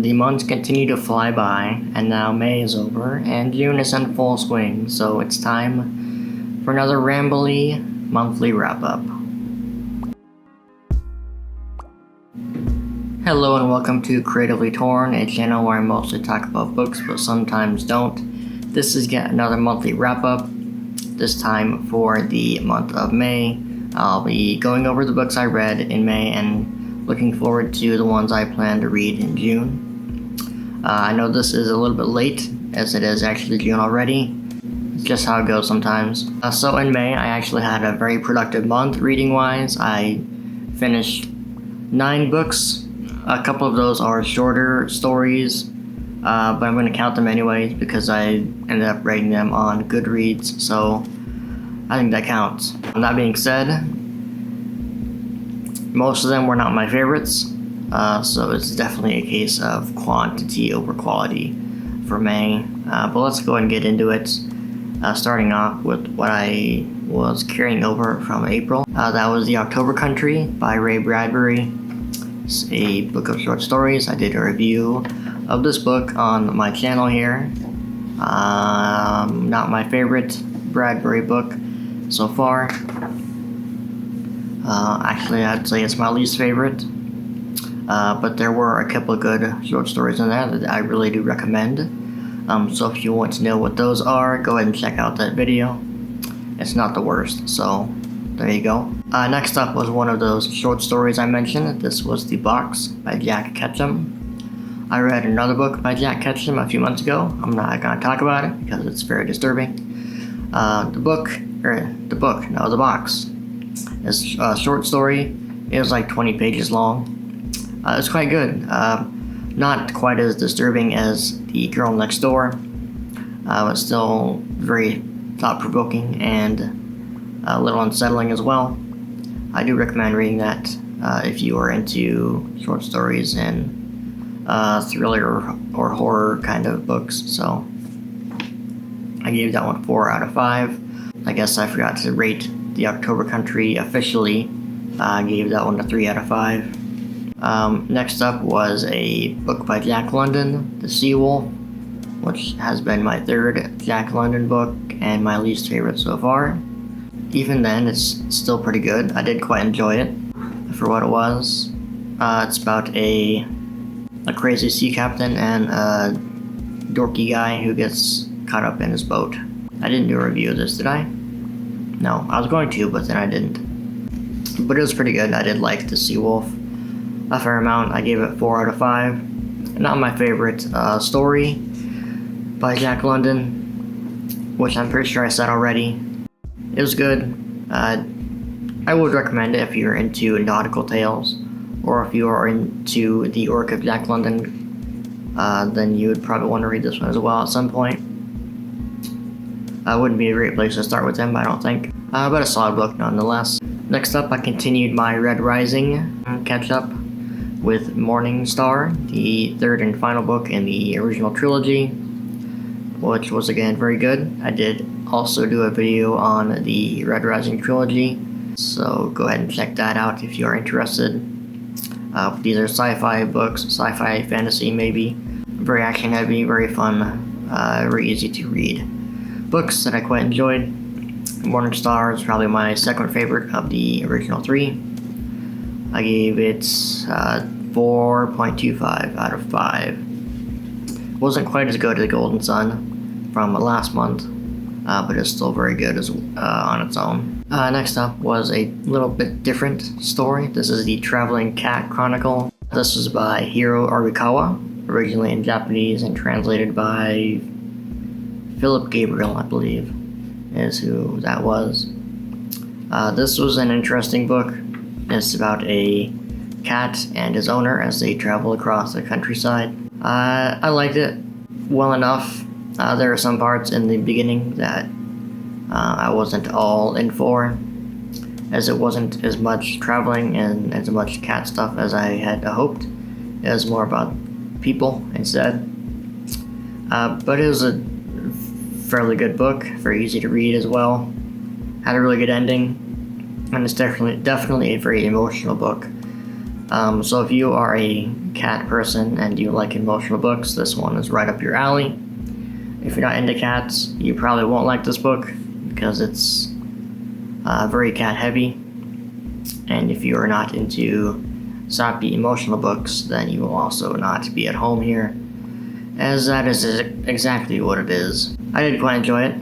The months continue to fly by, and now May is over, and June is in full swing, so it's time for another rambly monthly wrap-up. Hello and welcome to Creatively Torn, a channel where I mostly talk about books, but sometimes don't. This is yet another monthly wrap-up, this time for the month of May. I'll be going over the books I read in May and looking forward to the ones I plan to read in June. I know this is a little bit late, as it is actually June already. It's just how it goes sometimes. So in May, I actually had a very productive month reading-wise. I finished 9 books. A couple of those are shorter stories, but I'm going to count them anyways because I ended up rating them on Goodreads, so I think that counts. That being said, most of them were not my favorites, so it's definitely a case of quantity over quality for May. But let's go ahead and get into it, starting off with what I was carrying over from April. That was The October Country by Bradbury. It's a book of short stories. I did a review of this book on my channel here. Not my favorite Bradbury book so far. Actually, I'd say it's my least favorite, but there were a couple of good short stories in there that I really do recommend. So if you want to know what those are, go ahead and check out that video. It's not the worst, so there you go. Next up was one of those short stories I mentioned. This was The Box by Jack Ketchum. I read another book by Jack Ketchum a few months ago. I'm not going to talk about it because it's very disturbing. The Box. It's a short story. It was like 20 pages long. It's quite good. Not quite as disturbing as The Girl Next Door, but still very thought-provoking and a little unsettling as well. I do recommend reading that if you are into short stories and thriller or horror kind of books. So I gave that one 4 out of 5. I guess I forgot to rate The October Country officially. I gave that one a 3 out of 5. Next up was a book by Jack London, The Seawolf, which has been my 3rd Jack London book and my least favorite so far. Even then, it's still pretty good. I did quite enjoy it for what it was. It's about a crazy sea captain and a dorky guy who gets caught up in his boat. I didn't do a review of this, did I? No, I was going to, but then I didn't. But it was pretty good. I did like The Seawolf a fair amount. I gave it 4 out of 5. Not my favorite story by Jack London, which I'm pretty sure I said already. It was good. I would recommend it if you're into nautical tales, or if you are into the work of Jack London, then you would probably want to read this one as well at some point. Wouldn't be a great place to start with him, I don't think, but a solid book nonetheless. Next up, I continued my Red Rising catch-up with Morning Star, the 3rd and final book in the original trilogy, which was again very good. I did also do a video on the Red Rising trilogy, so go ahead and check that out if you are interested. These are sci-fi books, sci-fi fantasy maybe, very action-heavy, very fun, very easy to read books that I quite enjoyed. Morning Star is probably my 2nd favorite of the original 3. I gave it 4.25 out of 5. Wasn't quite as good as Golden Sun from last month, but it's still very good on its own. Next up was a little bit different story. This is The Traveling Cat Chronicle. This is by Hiro Arikawa, originally in Japanese and translated by Philip Gabriel, I believe, is who that was. This was an interesting book. It's about a cat and his owner as they travel across the countryside. I liked it well enough. There are some parts in the beginning that I wasn't all in for, as it wasn't as much traveling and as much cat stuff as I had hoped. It was more about people instead. But it was a fairly good book, very easy to read as well. Had a really good ending, and it's definitely a very emotional book. So if you are a cat person and you like emotional books, this one is right up your alley. If you're not into cats, you probably won't like this book because it's very cat heavy. And if you are not into sappy emotional books, then you will also not be at home here, as that is exactly what it is. I did quite enjoy it.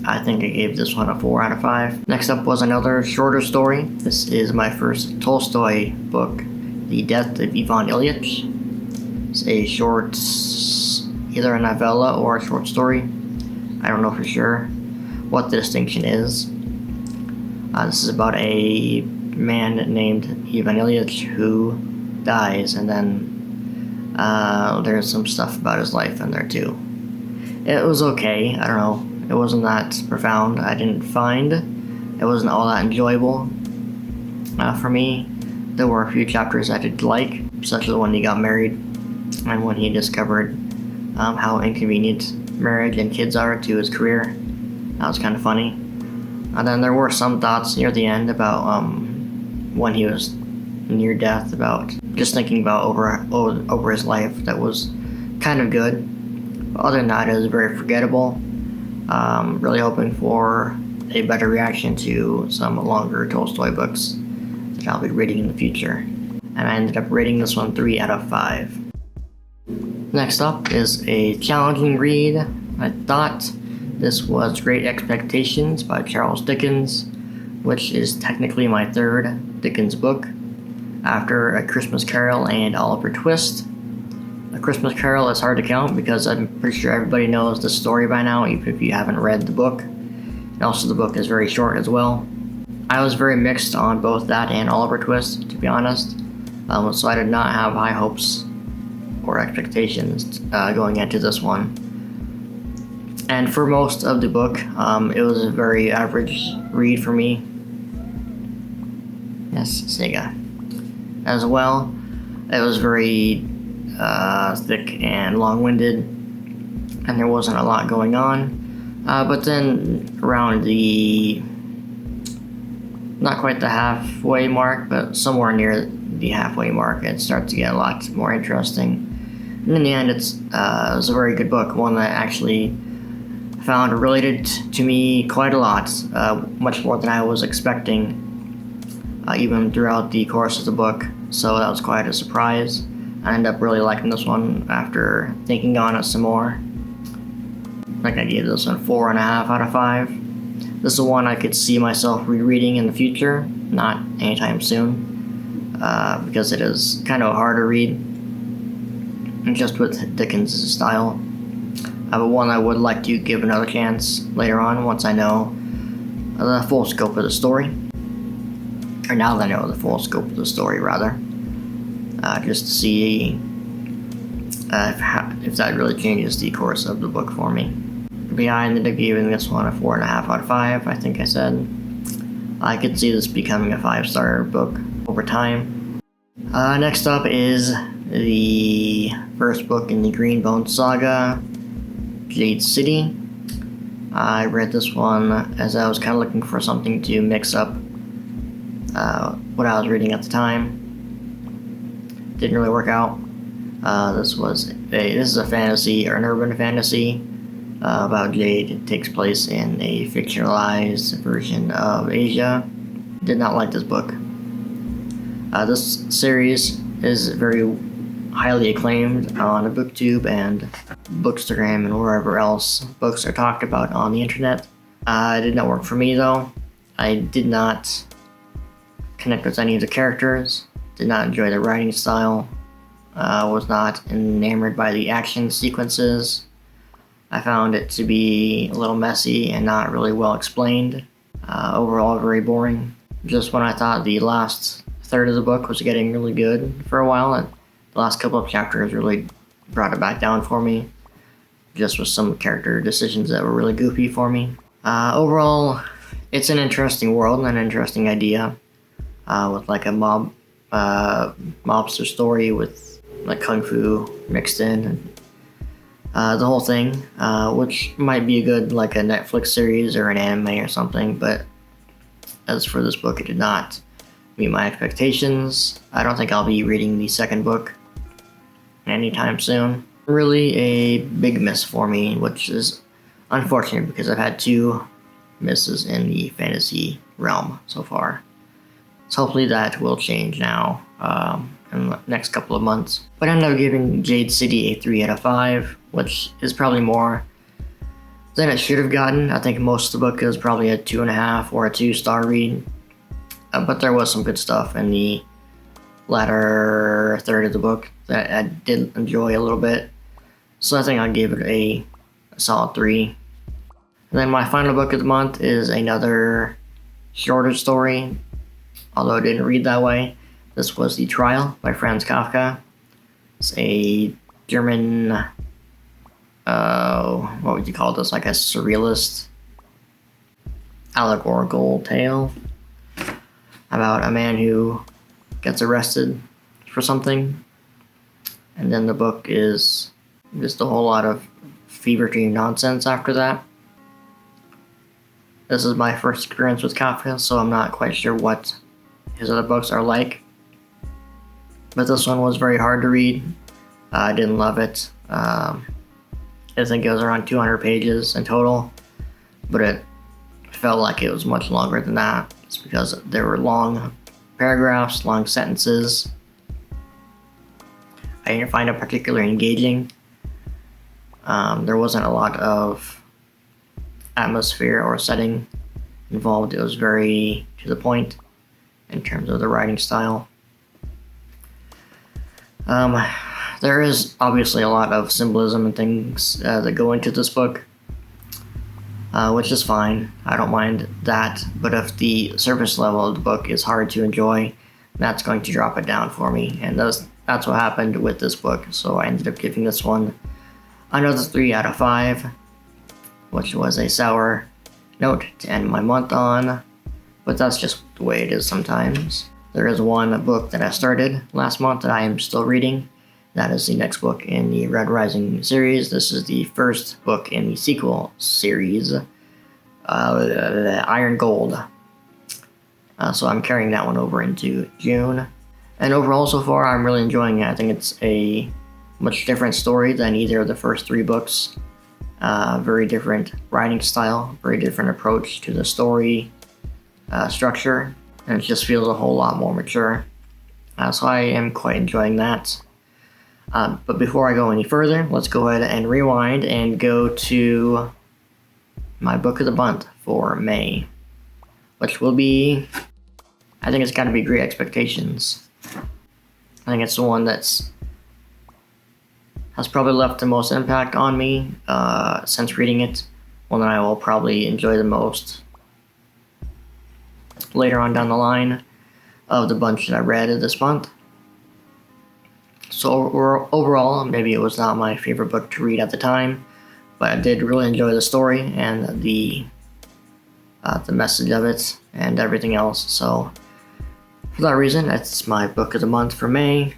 I think I gave this one a 4 out of 5. Next up was another shorter story. This is my first Tolstoy book, The Death of Ivan Ilyich. It's a short, either a novella or a short story. I don't know for sure what the distinction is. This is about a man named Ivan Ilyich who dies, and then there's some stuff about his life in there too. It was okay. I don't know. It wasn't that profound. I didn't find it wasn't all that enjoyable for me. There were a few chapters I did like, such as when he got married and when he discovered how inconvenient marriage and kids are to his career. That was kind of funny. And then there were some thoughts near the end about when he was near death, about just thinking about over his life. That was kind of good. But other than that, it was very forgettable. Really hoping for a better reaction to some longer Tolstoy books that I'll be reading in the future. And I ended up rating this one 3 out of 5. Next up is a challenging read. I thought this was Great Expectations by Charles Dickens, which is technically my third Dickens book, after A Christmas Carol and Oliver Twist. A Christmas Carol is hard to count because I'm pretty sure everybody knows the story by now, even if you haven't read the book. And also the book is very short as well. I was very mixed on both that and Oliver Twist, to be honest. So I did not have high hopes or expectations going into this one. And for most of the book, it was a very average read for me. Yes, Sega. As well, it was very thick and long-winded, and there wasn't a lot going on. But then around the, not quite the halfway mark, but somewhere near the halfway mark, it starts to get a lot more interesting. And in the end, it was a very good book, one that actually found related to me quite a lot, much more than I was expecting, even throughout the course of the book. So that was quite a surprise. I ended up really liking this one after thinking on it some more. I think I gave this one 4.5 out of 5. This is one I could see myself rereading in the future, not anytime soon, because it is kind of a harder read, just with Dickens' style. But one I would like to give another chance later on once I know the full scope of the story. Or now that I know the full scope of the story, rather. Just to see if that really changes the course of the book for me. But yeah, I ended up giving this one a 4.5 out of 5, I think I said. I could see this becoming a 5-star book over time. Next up is the first book in the Greenbone saga, Jade City. I read this one as I was kind of looking for something to mix up what I was reading at the time. Didn't really work out. This is a fantasy, or an urban fantasy, about Jade. It takes place in a fictionalized version of Asia. Did not like this book. This series is very highly acclaimed on booktube and bookstagram and wherever else books are talked about on the internet. It did not work for me though. I did not connect with any of the characters, did not enjoy the writing style, was not enamored by the action sequences. I found it to be a little messy and not really well explained. Overall, very boring. Just when I thought the last third of the book was getting really good for a while, and the last couple of chapters really brought it back down for me, just with some character decisions that were really goofy for me. Overall, it's an interesting world and an interesting idea, with like a mobster story with like kung fu mixed in, and the whole thing, which might be a good like a Netflix series or an anime or something. But as for this book, it did not meet my expectations. I don't think I'll be reading the second book anytime soon. Really a big miss for me, which is unfortunate because I've had 2 misses in the fantasy realm so far. So hopefully that will change now in the next couple of months. But I ended up giving Jade City a 3 out of 5, which is probably more than it should have gotten. I think most of the book is probably a 2.5 or a 2-star read. But there was some good stuff in the latter third of the book that I did enjoy a little bit. So I think I'll give it a solid 3. And then my final book of the month is another shorter story, although it didn't read that way. This was The Trial by Franz Kafka. It's a German, what would you call this? Like a surrealist, allegorical tale about a man who gets arrested for something. And then the book is just a whole lot of fever dream nonsense after that. This is my first experience with Kafka, so I'm not quite sure what his other books are like. But this one was very hard to read. I didn't love it. I think it was around 200 pages in total, but it felt like it was much longer than that. It's because there were long paragraphs, long sentences. I didn't find it particularly engaging. There wasn't a lot of atmosphere or setting involved. It was very to the point in terms of the writing style. There is obviously a lot of symbolism and things that go into this book, which is fine. I don't mind that, but if the surface level of the book is hard to enjoy, that's going to drop it down for me, and that's what happened with this book. So I ended up giving this one another 3 out of 5, which was a sour note to end my month on, but that's just the way it is sometimes. There is one book that I started last month that I am still reading. That is the next book in the Red Rising series. This is the first book in the sequel series, Iron Gold. So I'm carrying that one over into June. And overall, so far, I'm really enjoying it. I think it's a much different story than either of the first 3 books. Very different writing style, very different approach to the story structure, and it just feels a whole lot more mature. So I am quite enjoying that. But before I go any further, let's go ahead and rewind and go to my book of the month for May, which will be, I think it's got to be Great Expectations. I think it's the one that's has probably left the most impact on me since reading it. One that I will probably enjoy the most later on down the line of the bunch that I read this month. So overall, maybe it was not my favorite book to read at the time, but I did really enjoy the story and the message of it and everything else. So for that reason, that's my book of the month for May.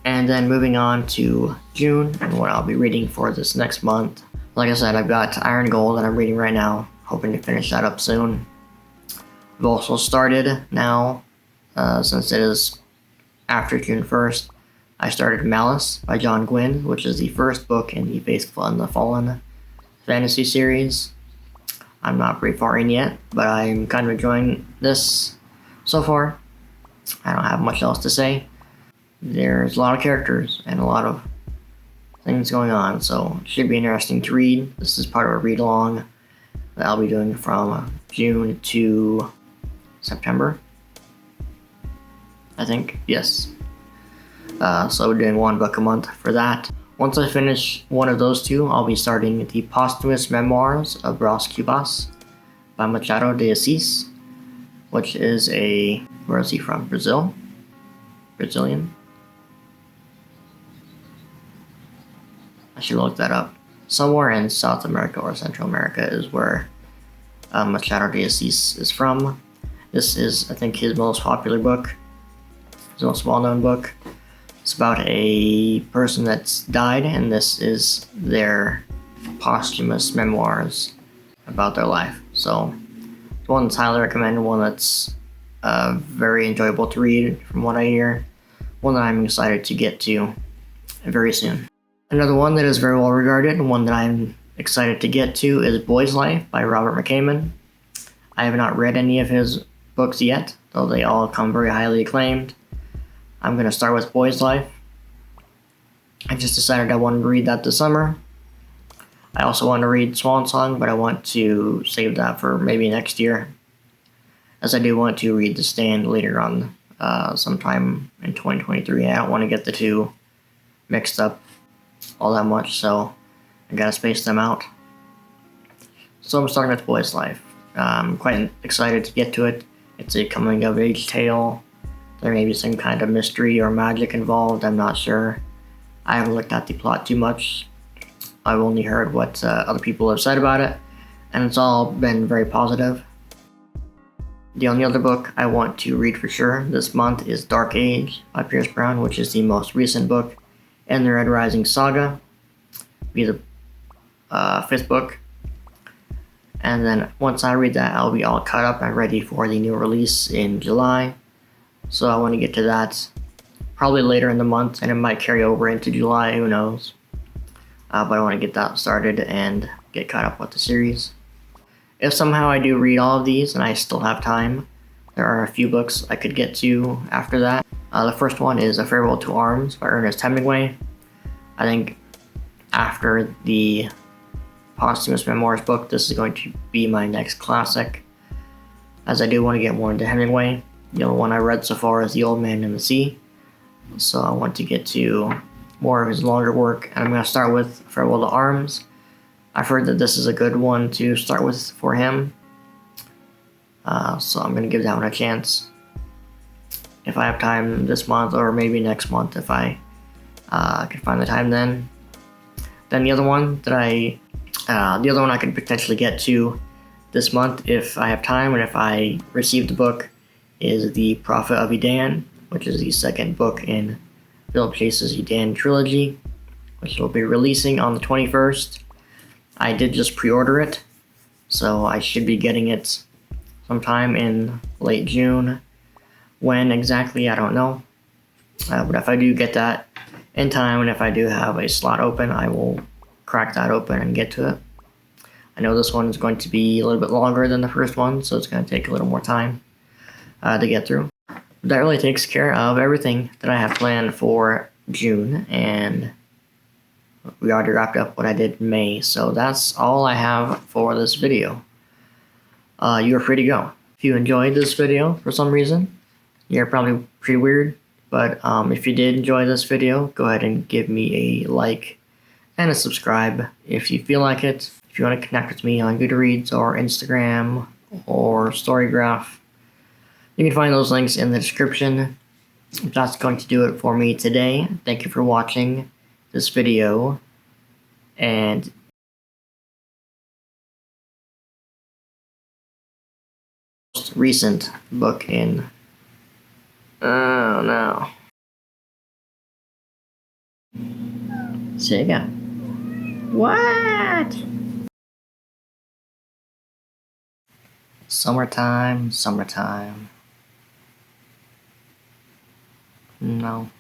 And then moving on to June and what I'll be reading for this next month. Like I said, I've got Iron Gold that I'm reading right now, hoping to finish that up soon. I've also started now, since it is after June 1st, I started Malice by Gwynne, which is the first book in the Faithful and the Fallen fantasy series. I'm not very far in yet, but I'm kind of enjoying this so far. I don't have much else to say. There's a lot of characters and a lot of things going on, so it should be interesting to read. This is part of a read-along that I'll be doing from June to September, I think. Yes. So we're doing 1 book a month for that. Once I finish one of those 2, I'll be starting the Posthumous Memoirs of Cubas by Machado de Assis, which is where is he from? Brazil? Brazilian? I should look that up. Somewhere in South America or Central America is where Machado de Assis is from. This is, I think, his most popular book, his most well-known book. It's about a person that's died, and this is their posthumous memoirs about their life. So, it's one that's highly recommended, one that's very enjoyable to read from what I hear. One that I'm excited to get to very soon. Another one that is very well regarded, and one that I'm excited to get to, is Boy's Life by Robert McCammon. I have not read any of his books yet, though they all come very highly acclaimed. I'm going to start with Boy's Life. I just decided I wanted to read that this summer. I also want to read Swan Song, but I want to save that for maybe next year, as I do want to read The Stand later on, sometime in 2023. I don't want to get the two mixed up all that much, so I gotta space them out. So I'm starting with Boy's Life. I'm quite excited to get to it. It's a coming-of-age tale. There may be some kind of mystery or magic involved, I'm not sure. I haven't looked at the plot too much. I've only heard what other people have said about it, and it's all been very positive. The only other book I want to read for sure this month is Dark Age by Pierce Brown, which is the most recent book in the Red Rising saga. Be the fifth book. And then once I read that, I'll be all caught up and ready for the new release in July. So I want to get to that probably later in the month, and it might carry over into July, who knows. But I want to get that started and get caught up with the series. If somehow I do read all of these and I still have time, there are a few books I could get to after that. The first one is A Farewell to Arms by Ernest Hemingway. I think after the Posthumous Memoirs book, this is going to be my next classic, as I do want to get more into Hemingway. The only one I read so far is The Old Man and the Sea, so I want to get to more of his longer work, and I'm going to start with Farewell to Arms. I've heard that this is a good one to start with for him, so I'm going to give that one a chance if I have time this month, or maybe next month if I can find the time then. Then the other one I could potentially get to this month if I have time and if I receive the book is The Prophet of Edan, which is the second book in Philip Chase's Edan trilogy, which will be releasing on the 21st. I did just pre-order it, so I should be getting it sometime in late June. When exactly, I don't know. But if I do get that in time, and if I do have a slot open, I will crack that open and get to it. I know this one is going to be a little bit longer than the first one, so it's going to take a little more time to get through. That really takes care of everything that I have planned for June, and we already wrapped up what I did in May, so that's all I have for this video. You're free to go. If you enjoyed this video for some reason, you're probably pretty weird, but if you did enjoy this video, go ahead and give me a like and a subscribe if you feel like it. If you want to connect with me on Goodreads or Instagram or Storygraph, you can find those links in the description. That's going to do it for me today. Thank you for watching this video, and most recent book in Sega. What? Summertime. No.